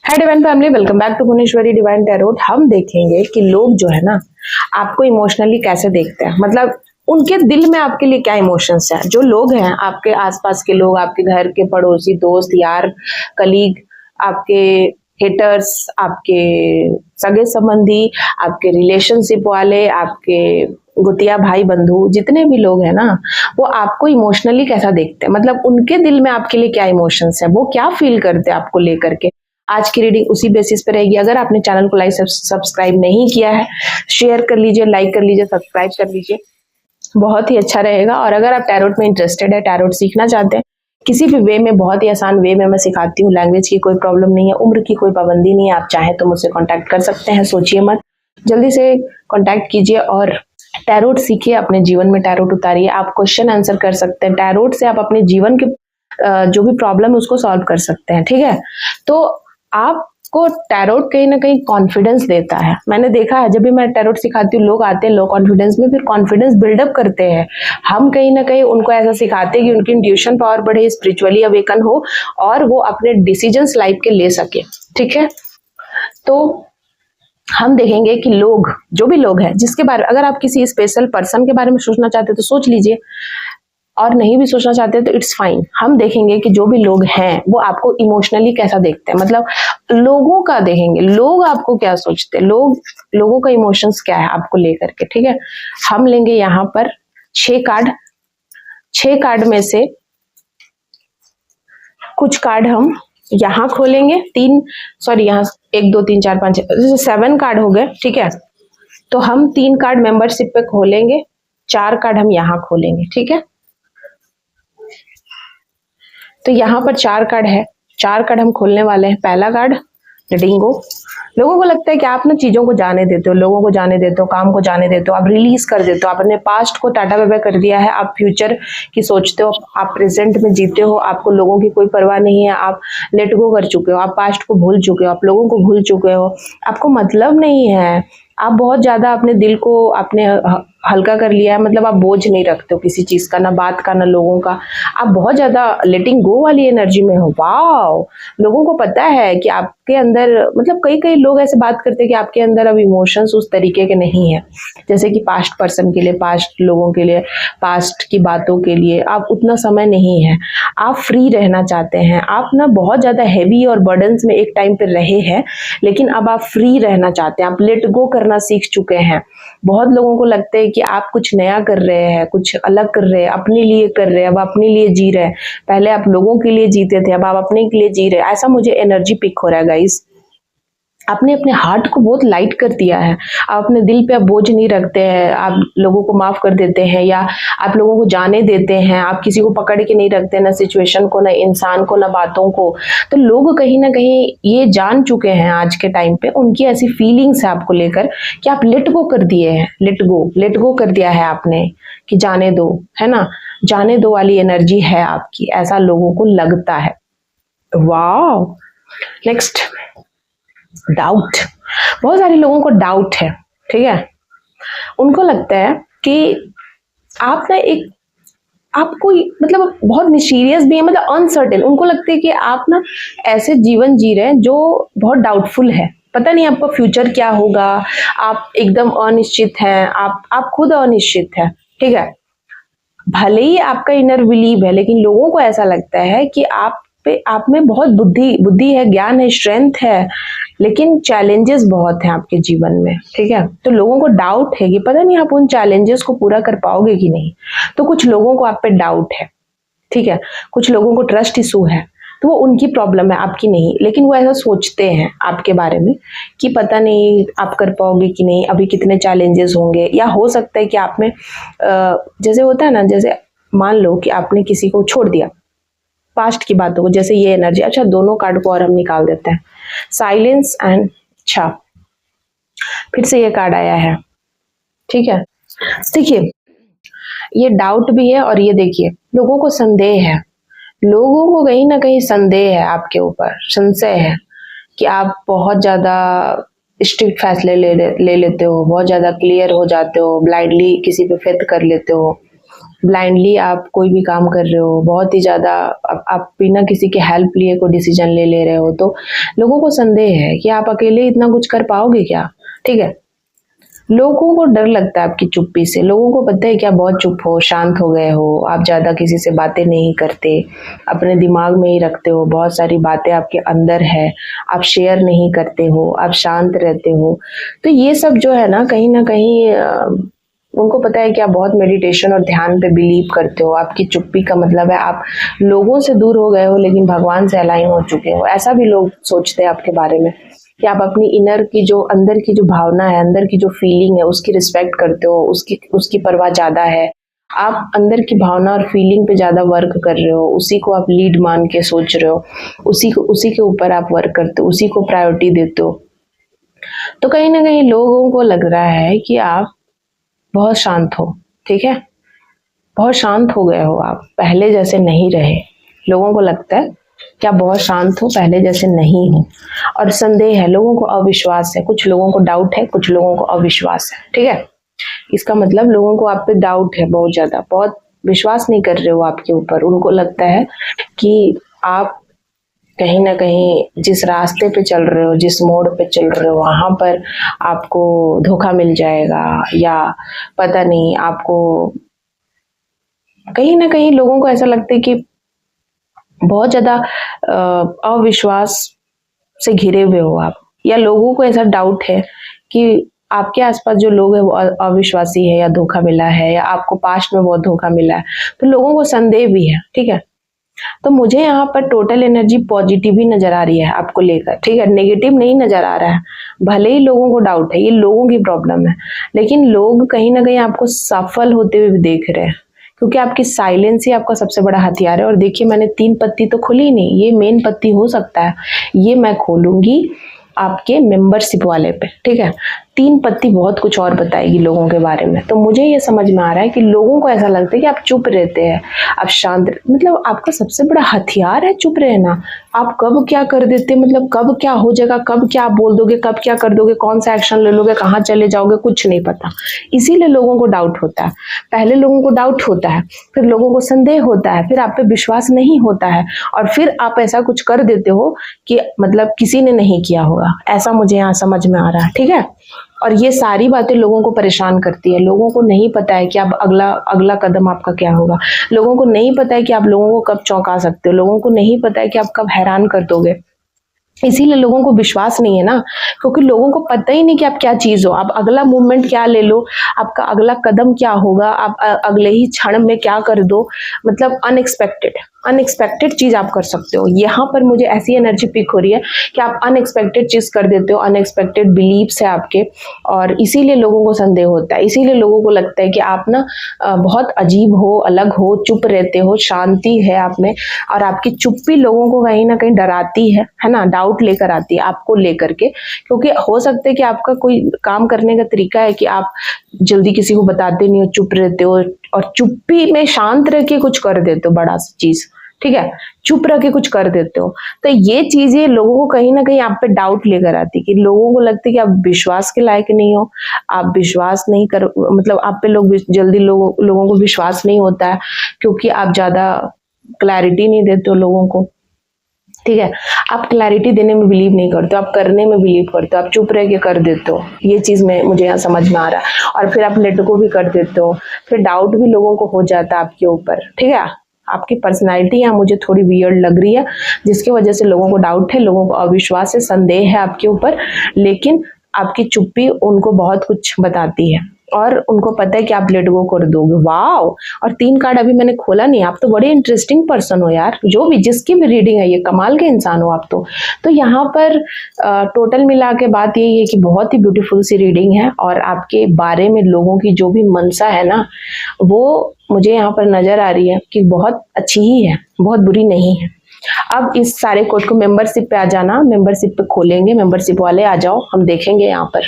Hi divine family, welcome back to Bhuvaneshwari divine tarot. हम देखेंगे कि लोग जो है ना आपको इमोशनली कैसे देखते हैं, मतलब उनके दिल में आपके लिए क्या इमोशंस हैं। जो लोग हैं आपके आसपास के लोग, आपके घर के पड़ोसी, दोस्त, यार, कलीग, आपके हेटर्स, आपके सगे संबंधी, आपके रिलेशनशिप वाले, आपके गुतिया भाई बंधु, जितने भी लोग हैं ना, वो आपको इमोशनली कैसा देखते हैं, मतलब उनके दिल में आपके लिए क्या इमोशंस है, वो क्या फील करते हैं आपको लेकर के। आज की रीडिंग उसी बेसिस पे रहेगी। अगर आपने चैनल को लाइक सब्सक्राइब नहीं किया है, शेयर कर लीजिए, लाइक कर लीजिए, सब्सक्राइब कर लीजिए, बहुत ही अच्छा रहेगा। और अगर आप टैरोट में इंटरेस्टेड है, टैरोट सीखना चाहते हैं किसी भी वे में, बहुत ही आसान वे में मैं सिखाती हूँ। लैंग्वेज की कोई प्रॉब्लम नहीं है, उम्र की कोई पाबंदी नहीं है। आप चाहें तो मुझसे कांटेक्ट कर सकते हैं, सोचिए मत, जल्दी से कांटेक्ट कीजिए और टैरोट सीखिए, अपने जीवन में टैरोट उतारिए। आप क्वेश्चन आंसर कर सकते हैं टैरोट से, आप अपने जीवन के जो भी प्रॉब्लम है उसको सॉल्व कर सकते हैं। ठीक है, तो आपको टैरोट कहीं ना कहीं कॉन्फिडेंस देता है। मैंने देखा है, जब भी मैं टैरोट सिखाती हूँ, लोग आते हैं लो कॉन्फिडेंस में, फिर कॉन्फिडेंस बिल्डअप करते हैं। हम कहीं ना कहीं उनको ऐसा सिखाते हैं कि उनकी इंट्यूशन पावर बढ़े, स्पिरिचुअली अवेकन हो और वो अपने डिसीजंस लाइफ के ले सके। ठीक है, तो हम देखेंगे कि लोग, जो भी लोग हैं जिसके बारे में, अगर आप किसी स्पेशल पर्सन के बारे में सोचना चाहते हैं तो सोच लीजिए, और नहीं भी सोचना चाहते तो इट्स फाइन। हम देखेंगे कि जो भी लोग हैं वो आपको इमोशनली कैसा देखते हैं, मतलब लोगों का देखेंगे, लोग आपको क्या सोचते हैं, लोगों का इमोशंस क्या है आपको लेकर के। ठीक है, हम लेंगे यहाँ पर 6 कार्ड। 6 कार्ड में से कुछ कार्ड हम यहाँ खोलेंगे, यहाँ 1 2 3 4 5 6 7 कार्ड हो गए। ठीक है, तो हम 3 कार्ड मेंबरशिप पे खोलेंगे, 4 कार्ड हम यहाँ खोलेंगे। ठीक है, तो यहाँ पर 4 कार्ड है, 4 कार्ड हम खोलने वाले हैं। पहला कार्ड लेटिंग गो। लोगों को लगता है कि आप ना चीजों को जाने देते हो, लोगों को जाने देते हो, काम को जाने देते हो, आप रिलीज कर देते हो। आपने पास्ट को टाटा बाय बाय कर दिया है, आप फ्यूचर की सोचते हो, आप प्रेजेंट में जीते हो, आपको लोगों की कोई परवाह नहीं है, आप लेट गो कर चुके हो, आप पास्ट को भूल चुके हो, आप लोगों को भूल चुके हो, आपको मतलब नहीं है। आप बहुत ज्यादा अपने दिल को आपने हल्का कर लिया है, मतलब आप बोझ नहीं रखते हो किसी चीज का, ना बात का ना लोगों का। आप बहुत ज्यादा लेटिंग गो वाली एनर्जी में हो। वाओ, लोगों को पता है कि आपके अंदर, मतलब कई कई लोग ऐसे बात करते हैं कि आपके अंदर अब इमोशंस उस तरीके के नहीं है, जैसे कि पास्ट पर्सन के लिए, पास्ट लोगों के लिए, पास्ट की बातों के लिए आप उतना समय नहीं है। आप फ्री रहना चाहते हैं। आप ना बहुत ज्यादा हैवी और बर्डन्स में एक टाइम पे रहे हैं, लेकिन अब आप फ्री रहना चाहते हैं, आप लेट गो करना सीख चुके हैं। बहुत लोगों को लगता है कि आप कुछ नया कर रहे हैं, कुछ अलग कर रहे हैं, अपने लिए कर रहे हैं, अब अपने लिए जी रहे हैं। पहले आप लोगों के लिए जीते थे, अब आप अपने के लिए जी रहे हैं। ऐसा मुझे एनर्जी पिक हो रहा है गाइस। आपने अपने हार्ट को बहुत लाइट कर दिया है। आप अपने दिल पे आप बोझ नहीं रखते हैं, आप लोगों को माफ कर देते हैं, या आप लोगों को जाने देते हैं। आप किसी को पकड़ के नहीं रखते, ना सिचुएशन को, ना इंसान को, ना बातों को। तो लोग कहीं ना कहीं ये जान चुके हैं आज के टाइम पे, उनकी ऐसी फीलिंग्स है आपको लेकर कि आप लेट गो कर दिए हैं। लेट गो कर दिया है आपने कि जाने दो, है ना, जाने दो वाली एनर्जी है आपकी, ऐसा लोगों को लगता है। वाह, नेक्स्ट डाउट। बहुत सारे लोगों को डाउट है। ठीक है, उनको लगता है कि आप ना एक, आपको मतलब बहुत मिस्टीरियस भी है, मतलब अनसर्टेन। उनको लगता है कि आप ना ऐसे जीवन जी रहे हैं जो बहुत डाउटफुल है, पता नहीं आपका फ्यूचर क्या होगा, आप एकदम अनिश्चित हैं, आप खुद अनिश्चित है। ठीक है, भले ही आपका इनर बिलीव है, लेकिन लोगों को ऐसा लगता है कि आप में बहुत बुद्धि है, ज्ञान है, स्ट्रेंथ है, लेकिन चैलेंजेस बहुत हैं आपके जीवन में। ठीक है, तो लोगों को डाउट है कि पता नहीं आप उन चैलेंजेस को पूरा कर पाओगे कि नहीं। तो कुछ लोगों को आप पे डाउट है। ठीक है, कुछ लोगों को ट्रस्ट इशू है, तो वो उनकी प्रॉब्लम है, आपकी नहीं। लेकिन वो ऐसा सोचते हैं आपके बारे में कि पता नहीं आप कर पाओगे कि नहीं, अभी कितने चैलेंजेस होंगे। या हो सकता है कि आप में जैसे होता है ना, जैसे मान लो कि आपने किसी को छोड़ दिया, पास्ट की बातों को, जैसे ये एनर्जी। अच्छा, दोनों कार्ड को और हम निकाल देते हैं, साइलेंस एंड, अच्छा फिर से ये कार्ड आया है। ठीक है, देखिए ये डाउट भी है, और ये देखिए लोगों को संदेह है, लोगों को कहीं ना कहीं संदेह है आपके ऊपर, संशय है कि आप बहुत ज्यादा स्ट्रिक्ट फैसले ले लेते हो, बहुत ज्यादा क्लियर हो जाते हो, ब्लाइंडली किसी पे फेथ कर लेते हो। ब्लाइंडली आप कोई भी काम कर रहे हो, बहुत ही ज़्यादा आप बिना किसी के हेल्प लिए कोई डिसीजन ले रहे हो, तो लोगों को संदेह है कि आप अकेले इतना कुछ कर पाओगे क्या। ठीक है, लोगों को डर लगता है आपकी चुप्पी से। लोगों को पता है कि आप बहुत चुप हो, शांत हो गए हो, आप ज़्यादा किसी से बातें नहीं करते, अपने दिमाग में ही रखते हो, बहुत सारी बातें आपके अंदर है, आप शेयर नहीं करते हो, आप शांत रहते हो। तो ये सब जो है ना कहीं उनको पता है कि आप बहुत मेडिटेशन और ध्यान पे बिलीव करते हो। आपकी चुप्पी का मतलब है आप लोगों से दूर हो गए हो लेकिन भगवान से अलाइन हो चुके हो। ऐसा भी लोग सोचते हैं आपके बारे में कि आप अपनी इनर की जो अंदर की जो भावना है, अंदर की जो फीलिंग है, उसकी रिस्पेक्ट करते हो, उसकी परवाह ज्यादा है। आप अंदर की भावना और फीलिंग पे ज्यादा वर्क कर रहे हो, उसी को आप लीड मान के सोच रहे हो, उसी के ऊपर आप वर्क करते हो, उसी को प्रायोरिटी देते हो। तो कहीं ना कहीं लोगों को लग रहा है कि आप बहुत शांत हो। ठीक है, बहुत शांत हो गए हो, आप पहले जैसे नहीं रहे। लोगों को लगता है कि आप बहुत शांत हो, पहले जैसे नहीं हो। और संदेह है, लोगों को अविश्वास है, कुछ लोगों को डाउट है, कुछ लोगों को अविश्वास है। ठीक है, इसका मतलब लोगों को आप पे डाउट है, बहुत ज्यादा, बहुत विश्वास नहीं कर रहे हो आपके ऊपर। उनको लगता है कि आप कहीं ना कहीं जिस रास्ते पे चल रहे हो, जिस मोड़ पे चल रहे हो, वहां पर आपको धोखा मिल जाएगा, या पता नहीं, आपको कहीं ना कहीं लोगों को ऐसा लगता है कि बहुत ज्यादा अविश्वास से घिरे हुए हो आप, या लोगों को ऐसा डाउट है कि आपके आसपास जो लोग हैं वो अविश्वासी है, या धोखा मिला है, या आपको पास्ट में बहुत धोखा मिला है। तो लोगों को संदेह भी है। ठीक है, तो मुझे यहाँ पर टोटल एनर्जी पॉजिटिव ही नजर आ रही है आपको लेकर। ठीक है, नेगेटिव नहीं नजर आ रहा है। भले ही लोगों को डाउट है, ये लोगों की प्रॉब्लम है, लेकिन लोग कहीं ना कहीं आपको सफल होते हुए भी देख रहे हैं, क्योंकि आपकी साइलेंस ही आपका सबसे बड़ा हथियार है। और देखिए, मैंने 3 पत्ती तो खुली नहीं, ये मेन पत्ती हो सकता है, ये मैं खोलूंगी आपके मेंबरशिप वाले पे। ठीक है, 3 पत्ती बहुत कुछ और बताएगी लोगों के बारे में। तो मुझे ये समझ में आ रहा है कि लोगों को ऐसा लगता है कि आप चुप रहते हैं, आप शांत, मतलब आपका सबसे बड़ा हथियार है चुप रहना। आप कब क्या कर देते, मतलब कब क्या हो जाएगा, कब क्या बोल दोगे, कब क्या कर दोगे, कौन सा एक्शन ले लोगे, कहाँ चले जाओगे, कुछ नहीं पता। इसीलिए लोगों को डाउट होता है। पहले लोगों को डाउट होता है, फिर लोगों को संदेह होता है, फिर आप पे विश्वास नहीं होता है, और फिर आप ऐसा कुछ कर देते हो कि मतलब किसी ने नहीं किया होगा। ऐसा मुझे यहाँ समझ में आ रहा है। ठीक है, और ये सारी बातें लोगों को परेशान करती है। लोगों को नहीं पता है कि अब अगला कदम आपका क्या होगा। लोगों को नहीं पता है कि आप लोगों को कब चौंका सकते हो। लोगों को नहीं पता है कि आप कब हैरान कर दोगे। इसीलिए लोगों को विश्वास नहीं है ना, क्योंकि लोगों को पता ही नहीं कि आप क्या चीज हो। आप अगला मूवमेंट क्या ले लो, आपका अगला कदम क्या होगा, आप अगले ही क्षण में क्या कर दो, मतलब अनएक्सपेक्टेड चीज आप कर सकते हो। यहाँ पर मुझे ऐसी एनर्जी पिक हो रही है कि आप अनएक्सपेक्टेड चीज कर देते हो, अनएक्सपेक्टेड बिलीव्स है आपके, और इसीलिए लोगों को संदेह होता है। इसीलिए लोगों को लगता है कि आप ना बहुत अजीब हो, अलग हो, चुप रहते हो, शांति है आप में, और आपकी चुप्पी लोगों को कहीं ना कहीं डराती है ना, डाउट लेकर आती है आपको लेकर के। क्योंकि हो सकता है कि आपका कोई काम करने का तरीका है कि आप जल्दी किसी को बताते नहीं हो, चुप रहते हो, और चुप्पी में शांत रह के कुछ कर देते हो बड़ा सी चीज। ठीक है, चुप रह के कुछ कर देते हो। तो ये चीजें लोगों को कहीं ना कहीं आप पे डाउट लेकर आती है, कि लोगों को लगता है कि आप विश्वास के लायक नहीं हो, आप विश्वास नहीं कर, मतलब आप पे लोग जल्दी लोगों को विश्वास नहीं होता है, क्योंकि आप ज्यादा क्लैरिटी नहीं देते हो लोगों को। ठीक है, आप क्लैरिटी देने में बिलीव नहीं करते, आप करने में बिलीव करते हो, आप चुप रह के कर देते हो। ये चीज में मुझे यहाँ समझ में आ रहा है। और फिर आप लेट गो भी कर देते हो, फिर डाउट भी लोगों को हो जाता है आपके ऊपर। ठीक है, आपकी पर्सनैलिटी यहाँ मुझे थोड़ी वियर्ड लग रही है, जिसकी वजह से लोगों को डाउट है, लोगों को अविश्वास है, संदेह है आपके ऊपर। लेकिन आपकी चुप्पी उनको बहुत कुछ बताती है, और उनको पता है कि आप लेट गो कर दोगे। वाओ, और 3 कार्ड अभी मैंने खोला नहीं। आप तो बड़े इंटरेस्टिंग पर्सन हो यार, जो भी जिसकी भी रीडिंग है, ये कमाल के इंसान हो आप तो यहाँ पर टोटल मिला के बात यही है कि बहुत ही ब्यूटीफुल सी रीडिंग है, और आपके बारे में लोगों की जो भी मनसा है ना, वो मुझे यहाँ पर नजर आ रही है कि बहुत अच्छी ही है, बहुत बुरी नहीं है। अब इस सारे कोड को मेंबरशिप पे आ जाना, मेंबरशिप पे खोलेंगे, मेंबरशिप वाले आ जाओ, हम देखेंगे यहाँ पर।